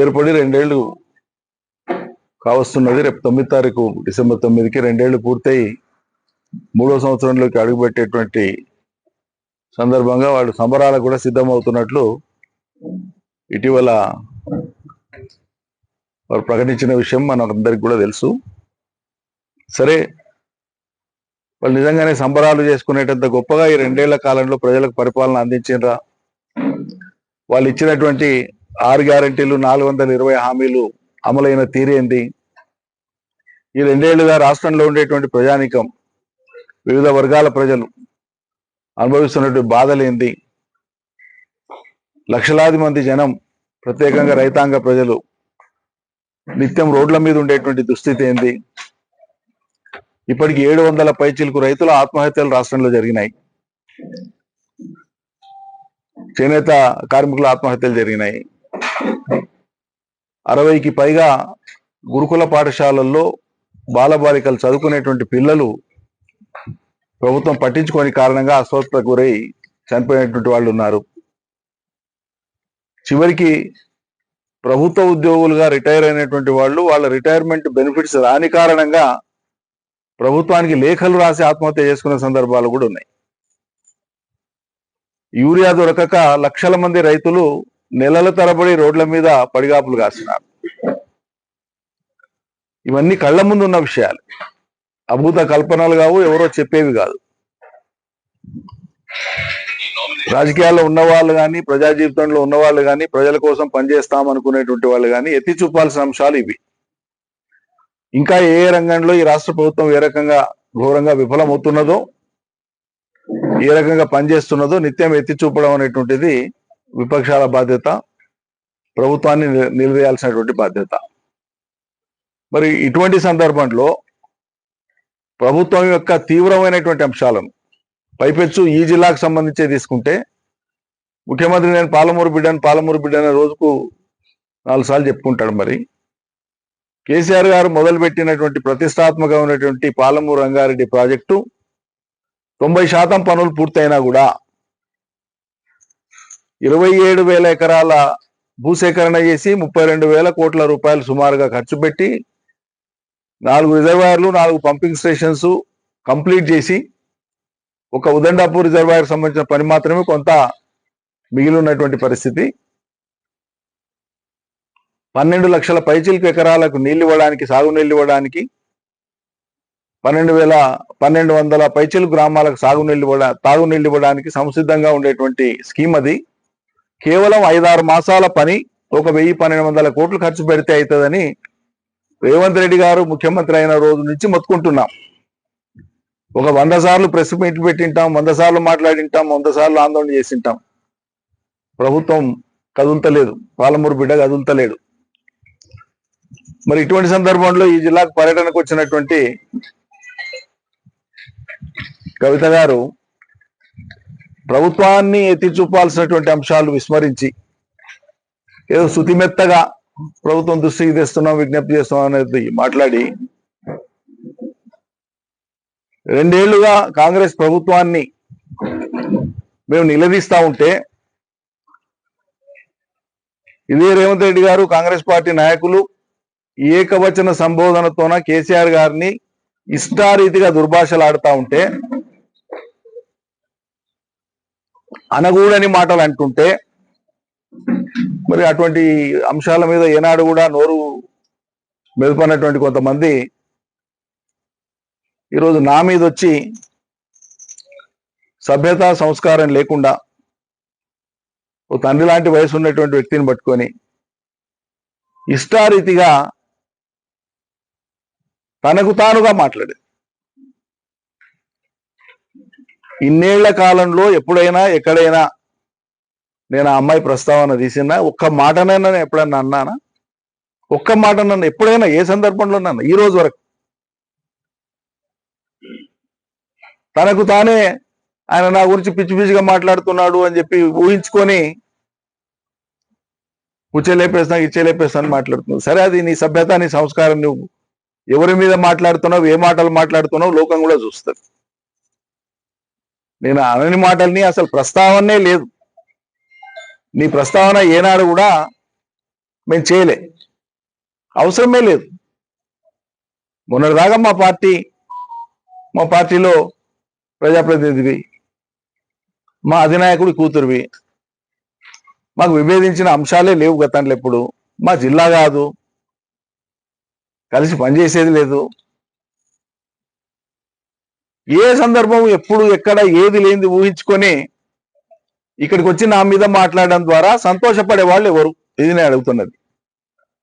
ఏర్పడి 2 ఏళ్ళు కావస్తున్నది. రేపు 9 తారీఖు డిసెంబర్ 9కి 2 ఏళ్ళు పూర్తయి 3వ సంవత్సరంలోకి అడుగుపెట్టేటువంటి సందర్భంగా వాళ్ళు సంబరాలకు కూడా సిద్ధమవుతున్నట్లు ఇటీవల వారు ప్రకటించిన విషయం మనందరికి కూడా తెలుసు. సరే, వాళ్ళు నిజంగానే సంబరాలు చేసుకునేటంత గొప్పగా ఈ 2 ఏళ్ల కాలంలో ప్రజలకు పరిపాలన అందించిండ్రా? వాళ్ళు ఇచ్చినటువంటి 6 గ్యారెంటీలు 420 హామీలు అమలైన తీరేంది? ఈ 2 ఏళ్లుగా రాష్ట్రంలో ఉండేటువంటి ప్రజానీకం, వివిధ వర్గాల ప్రజలు అనుభవిస్తున్నటువంటి బాధలేంది? లక్షలాది మంది జనం, ప్రత్యేకంగా రైతాంగ ప్రజలు నిత్యం రోడ్ల మీద ఉండేటువంటి దుస్థితి ఏంది? ఇప్పటికి 700 పైచిలకు రైతుల ఆత్మహత్యలు రాష్ట్రంలో జరిగినాయి. చేనేత కార్మికుల ఆత్మహత్యలు జరిగినాయి. 60కి పైగా గురుకుల పాఠశాలల్లో బాలబాలికలు చదువుకునేటువంటి పిల్లలు ప్రభుత్వం పట్టించుకోని కారణంగా అస్వస్థతకు గురై చనిపోయినటువంటి వాళ్ళు ఉన్నారు. చివరికి ప్రభుత్వ ఉద్యోగులుగా రిటైర్ అయినటువంటి వాళ్ళు వాళ్ళ రిటైర్మెంట్ బెనిఫిట్స్ రాని కారణంగా ప్రభుత్వానికి లేఖలు రాసి ఆత్మహత్య చేసుకునే సందర్భాలు కూడా ఉన్నాయి. యూరియా దొరకక లక్షల మంది రైతులు నెలల తరబడి రోడ్ల మీద పడిగాపులు కాస్తున్నారు. ఇవన్నీ కళ్ళ ముందు ఉన్న విషయాలు, అభూత కల్పనలు కావు, ఎవరో చెప్పేవి కాదు. రాజకీయాల్లో ఉన్నవాళ్ళు కానీ, ప్రజా జీవితంలో ఉన్నవాళ్ళు కానీ, ప్రజల కోసం పనిచేస్తామనుకునేటువంటి వాళ్ళు కానీ ఎత్తి చూపాల్సిన అంశాలు ఇవి. ఇంకా ఏ రంగంలో ఈ రాష్ట్ర ప్రభుత్వం ఏ రకంగా ఘోరంగా విఫలమవుతున్నదో, ఏ రకంగా పనిచేస్తున్నదో నిత్యం ఎత్తి చూపడం అనేటువంటిది విపక్షాల బాధ్యత, ప్రభుత్వాన్ని నిలదీయాల్సినటువంటి బాధ్యత. మరి ఇటువంటి సందర్భంలో ప్రభుత్వం యొక్క తీవ్రమైనటువంటి అంశాలను పైపెచ్చు ఈ జిల్లాకు సంబంధించే తీసుకుంటే, ముఖ్యమంత్రి నేను పాలమూరు బిడ్డను రోజుకు 4 సార్లు చెప్పుకుంటాడు. మరి కేసీఆర్ గారు మొదలుపెట్టినటువంటి ప్రతిష్టాత్మకమైనటువంటి పాలమూరు రంగారెడ్డి ప్రాజెక్టు 90% పనులు పూర్తయినా కూడా 27,000 ఎకరాల భూసేకరణ చేసి 32,000 కోట్ల రూపాయలు సుమారుగా ఖర్చు పెట్టి 4 రిజర్వాయర్లు 4 పంపింగ్ స్టేషన్స్ కంప్లీట్ చేసి ఒక ఉదండాపూర్ రిజర్వాయర్ సంబంధించిన పని మాత్రమే కొంత మిగిలి ఉన్నటువంటి పరిస్థితి. 12 లక్షల పైచిలకు ఎకరాలకు నీళ్లు ఇవ్వడానికి, సాగునీళ్ళు ఇవ్వడానికి, 1200 పైచిలు గ్రామాలకు తాగునీళ్ళు ఇవ్వడానికి సంసిద్ధంగా ఉండేటువంటి స్కీమ్ అది. కేవలం 5-6 మాసాల పని, ఒక 1,000-1,200 కోట్లు ఖర్చు పెడితే అవుతుందని రేవంత్ రెడ్డి గారు ముఖ్యమంత్రి అయిన రోజు నుంచి మొత్తుకుంటున్నాం. ఒక 100 సార్లు ప్రెస్ మీట్ పెట్టింటాం, 100 సార్లు మాట్లాడింటాం, 100 సార్లు ఆందోళన చేసింటాం. ప్రభుత్వం కదులుతలేదు, పాలమూరు బిడ్డ కదులుతలేడు. మరి ఇటువంటి సందర్భంలో ఈ జిల్లాకు పర్యటనకు వచ్చినటువంటి కవిత గారు ప్రభుత్వాన్ని ఎత్తి చూపాల్సినటువంటి అంశాలు విస్మరించి ఏదో శుతిమెత్తగా ప్రభుత్వం దృష్టికి తెస్తున్నాం, విజ్ఞప్తి చేస్తున్నాం అనేది మాట్లాడి 2 ఏళ్లుగా కాంగ్రెస్ ప్రభుత్వాన్ని మేము నిలదీస్తా ఉంటే ఇదే రేవంత్ రెడ్డి గారు, కాంగ్రెస్ పార్టీ నాయకులు ఏకవచన సంబోధనతోన కేసీఆర్ గారిని ఇష్టారీతిగా దుర్భాషలాడుతూ ఉంటే, అనగూడని మాటలు అంటుంటే, మరి అటువంటి అంశాల మీద ఏనాడు కూడా నోరు మెదపన్నటువంటి కొంతమంది ఈరోజు నా మీద వచ్చి సభ్యత సంస్కారం లేకుండా ఓ తండ్రి లాంటి వయసు ఉన్నటువంటి వ్యక్తిని పట్టుకొని ఇష్టారీతిగా తనకు తానుగా మాట్లాడేది. ఇన్నేళ్ల కాలంలో ఎప్పుడైనా ఎక్కడైనా నేను ఆ అమ్మాయి ప్రస్తావన తీసినా ఒక్క మాటనైనా ఎప్పుడన్నా అన్నానా? ఒక్క మాట నన్ను ఎప్పుడైనా ఏ సందర్భంలో నన్ను ఈ రోజు వరకు తనకు తానే ఆయన నా గురించి పిచ్చి పిచ్చిగా మాట్లాడుతున్నాడు అని చెప్పి ఊహించుకొని కూర్చోలేపేస్తాను ఇచ్చేలేపేస్తాను మాట్లాడుతున్నావు. సరే, అది నీ సభ్యత, నీ సంస్కారం. నువ్వు ఎవరి మీద మాట్లాడుతున్నావు, ఏ మాటలు మాట్లాడుతున్నావు లోకం కూడా చూస్తుంది. నేను అనని మాటల్ని అసలు ప్రస్తావనే లేదు. నీ ప్రస్తావన ఏనాడు కూడా మేము చేయలే, అవసరమే లేదు. మొన్నటిదాకా మా పార్టీలో ప్రజాప్రతినిధివి, మా అధినాయకుడి కూతురువి, మాకు విభేదించిన అంశాలే లేవు గతంలో. ఎప్పుడు మా జిల్లా కాదు, కలిసి పనిచేసేది లేదు. ఏ సందర్భం ఎప్పుడు ఎక్కడ ఏది లేనిది ఊహించుకొని ఇక్కడికి వచ్చి నా మీద మాట్లాడడం ద్వారా సంతోషపడే వాళ్ళు ఎవరు? ఇది నేను అడుగుతున్నది.